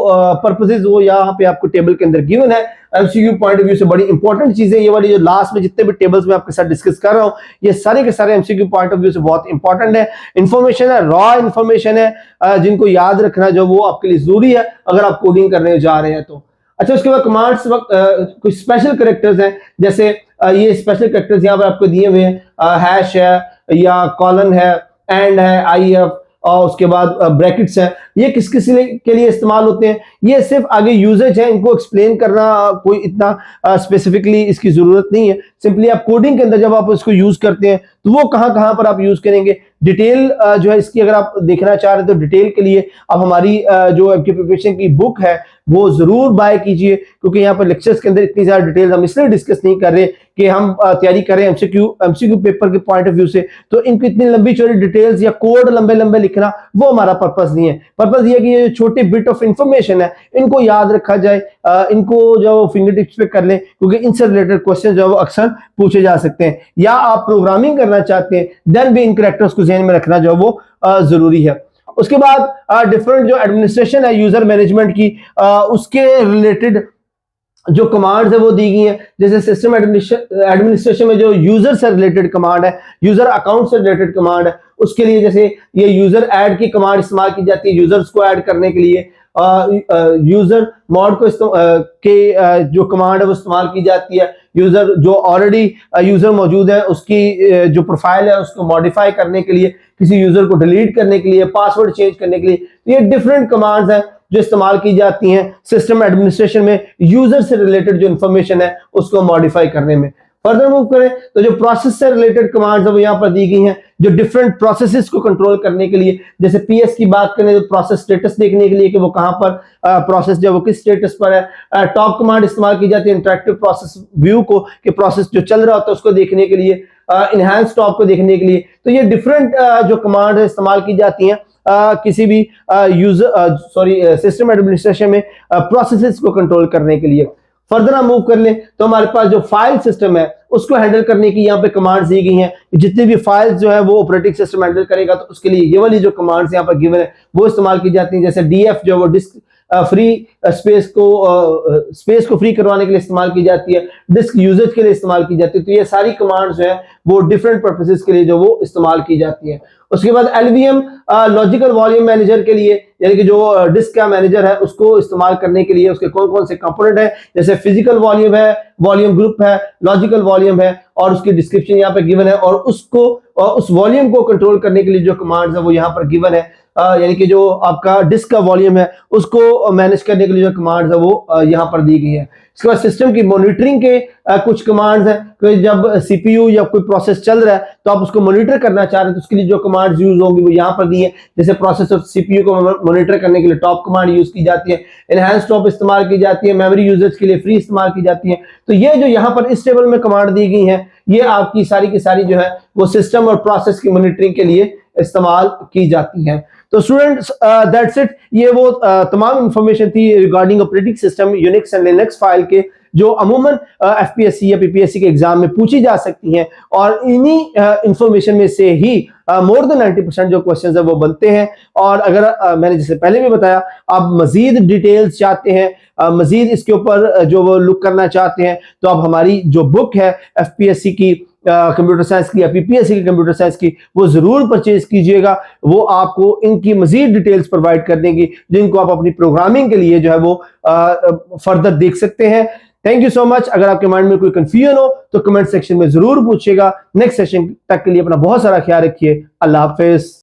पर्पसेस वो यहाँ पे आपको टेबल के अंदर गिवन है। एमसीक्यू पॉइंट ऑफ व्यू से बड़ी इंपॉर्टेंट चीजें ये वाली जो लास्ट में जितने भी टेबल्स में आपके साथ डिस्कस कर रहा हूँ, ये सारे के सारे एमसीक्यू पॉइंट ऑफ व्यू से बहुत इंपॉर्टेंट है। इंफॉर्मेशन है, रॉ इंफॉर्मेशन है, जिनको याद रखना जो वो आपके लिए जरूरी है अगर आप कोडिंग करने जा रहे हैं तो। अच्छा, उसके बाद कमांड्स कुछ स्पेशल कैरेक्टर्स हैं, जैसे ये स्पेशल कैरेक्टर्स यहाँ पर आपको दिए हुए हैं, हैश है या कॉलन है, एंड है, IF, और उसके बाद ब्रैकेट्स हैं। ये किस किस के लिए इस्तेमाल होते हैं? ये सिर्फ आगे यूजेज है, इनको एक्सप्लेन करना कोई इतना स्पेसिफिकली इसकी जरूरत नहीं है। सिंपली आप कोडिंग के अंदर जब आप इसको यूज करते हैं तो वो कहां कहां पर आप यूज करेंगे, डिटेल जो है इसकी अगर आप देखना चाह रहे हैं तो डिटेल के लिए आप हमारी जो एमके प्रिपरेशन की बुक है वो जरूर बाय कीजिए, क्योंकि यहाँ पर लेक्चर्स के अंदर इतनी ज्यादा डिटेल्स हम इसलिए डिस्कस नहीं कर रहे कि हम तैयारी करें एमसीक्यू पेपर के पॉइंट ऑफ व्यू से, तो इनको इतनी लंबी चौड़ी डिटेल्स या कोड लंबे लंबे लिखना वो हमारा पर्पस नहीं है। पर्पस ये है कि ये छोटे बिट ऑफ इंफॉर्मेशन है इनको याद रखा जाए, इनको जो फिंगर टिप्स पे कर लें, क्योंकि इनसे रिलेटेड क्वेश्चन जो है वो अक्सर पूछे जा सकते हैं। या आप प्रोग्रामिंग करना चाहते हैं देन भी इन कैरेक्टर्स को ध्यान में रखना जो है वो जरूरी है। उसके बाद डिफरेंट जो एडमिनिस्ट्रेशन है यूजर मैनेजमेंट की, उसके रिलेटेड जो कमांड्स है वो दी गई हैं। जैसे सिस्टम एडमिनिस्ट्रेशन में जो यूजर से रिलेटेड कमांड है, यूजर अकाउंट से रिलेटेड कमांड है, उसके लिए जैसे ये यूजर ऐड की कमांड इस्तेमाल की जाती है यूजर्स को ऐड करने के लिए, यूजर मॉड को के जो कमांड है वो इस्तेमाल की जाती है, यूजर जो ऑलरेडी यूजर मौजूद है उसकी जो प्रोफाइल है उसको मॉडिफाई करने के लिए, किसी यूजर को डिलीट करने के लिए, पासवर्ड चेंज करने के लिए। तो ये डिफरेंट कमांड्स हैं जो इस्तेमाल की जाती हैं सिस्टम एडमिनिस्ट्रेशन में यूजर से रिलेटेड जो इंफॉर्मेशन है उसको मॉडिफाई करने में। फर्दर मूव करें तो जो प्रोसेस से रिलेटेड कमांड्स है वो यहाँ पर दी गई हैं, जो डिफरेंट प्रोसेसेस को कंट्रोल करने के लिए। जैसे PS की बात करें तो प्रोसेस स्टेटस देखने के लिए कि वो कहां पर प्रोसेस जो वो किस स्टेटस पर है। टॉप कमांड इस्तेमाल की जाती है इंटरेक्टिव प्रोसेस व्यू को, कि प्रोसेस जो चल रहा होता है उसको देखने के लिए, इनहैंस टॉप को देखने के लिए। तो ये डिफरेंट जो कमांड इस्तेमाल की जाती हैं किसी भी सिस्टम एडमिनिस्ट्रेशन में प्रोसेसेस को कंट्रोल करने के लिए। फर्दर हम मूव कर लें तो हमारे पास जो फाइल सिस्टम है उसको हैंडल करने की यहाँ पे कमांड्स दी गई हैं। जितनी भी फाइल्स जो है वो ऑपरेटिंग सिस्टम हैंडल करेगा तो उसके लिए ये वाली जो कमांड्स यहाँ पर गिवन है वो इस्तेमाल की जाती हैं। जैसे DF जो वो डिस्क फ्री स्पेस को फ्री करवाने के लिए इस्तेमाल की जाती है, डिस्क यूजेज के लिए इस्तेमाल की जाती है। तो ये सारी कमांड्स जो है वो डिफरेंट पर्पसेस के लिए जो वो इस्तेमाल की जाती है। उसके बाद LVM लॉजिकल वॉल्यूम मैनेजर के लिए, यानी कि जो डिस्क का मैनेजर है उसको इस्तेमाल करने के लिए उसके कौन कौन से कंपोनेंट है, जैसे फिजिकल वॉल्यूम है, वॉल्यूम ग्रुप है, लॉजिकल वॉल्यूम है, और उसकी डिस्क्रिप्शन यहाँ पे गिवन है, और उसको उस वॉल्यूम को कंट्रोल करने के लिए जो कमांड्स है वो यहाँ पर गिवन है। यानी कि जो आपका डिस्क का वॉल्यूम है उसको मैनेज करने के लिए जो कमांड्स है वो यहाँ पर दी गई है। इसके बाद सिस्टम की मॉनिटरिंग के कुछ कमांड्स हैं कि जब CPU या कोई प्रोसेस चल रहा है तो आप उसको मॉनिटर करना चाह रहे हैं तो उसके लिए जो कमांड्स यूज होंगी वो यहाँ पर दी है। जैसे प्रोसेस ऑफ CPU को मॉनिटर करने के लिए टॉप कमांड यूज की जाती है, एनहांस टॉप इस्तेमाल की जाती है, मेमोरी यूजेज के लिए फ्री इस्तेमाल की जाती है। तो ये जो यहाँ पर इस टेबल में कमांड दी गई है ये आपकी सारी की सारी जो है वो सिस्टम और प्रोसेस की मॉनिटरिंग के लिए इस्तेमाल की जाती है। तो स्टूडेंट्स दैट्स इट, ये वो तमाम इंफॉर्मेशन थी regarding operating system Unix and Linux file के, जो अमूमन एफपीएससी या पीपीएससी के एग्जाम में पूछी जा सकती हैं, और इन्हीं इंफॉर्मेशन में से ही मोर देन 90% जो क्वेश्चंस है वो बनते हैं। और अगर मैंने जैसे पहले भी बताया, आप मजीद डिटेल्स चाहते हैं, मजीद इसके ऊपर जो वो लुक करना चाहते हैं, तो आप हमारी जो बुक है एफपीएससी की कंप्यूटर साइंस की या पीपीएससी की कंप्यूटर साइंस की, वो जरूर परचेज कीजिएगा। वो आपको इनकी मजीद डिटेल्स प्रोवाइड कर देंगी, जिनको आप अपनी प्रोग्रामिंग के लिए जो है वो फर्दर देख सकते हैं। Thank you so much. अगर आपके माइंड में कोई कंफ्यूजन हो तो कमेंट सेक्शन में जरूर पूछिएगा। नेक्स्ट सेशन तक के लिए अपना बहुत सारा ख्याल रखिए। अल्लाह हाफिज।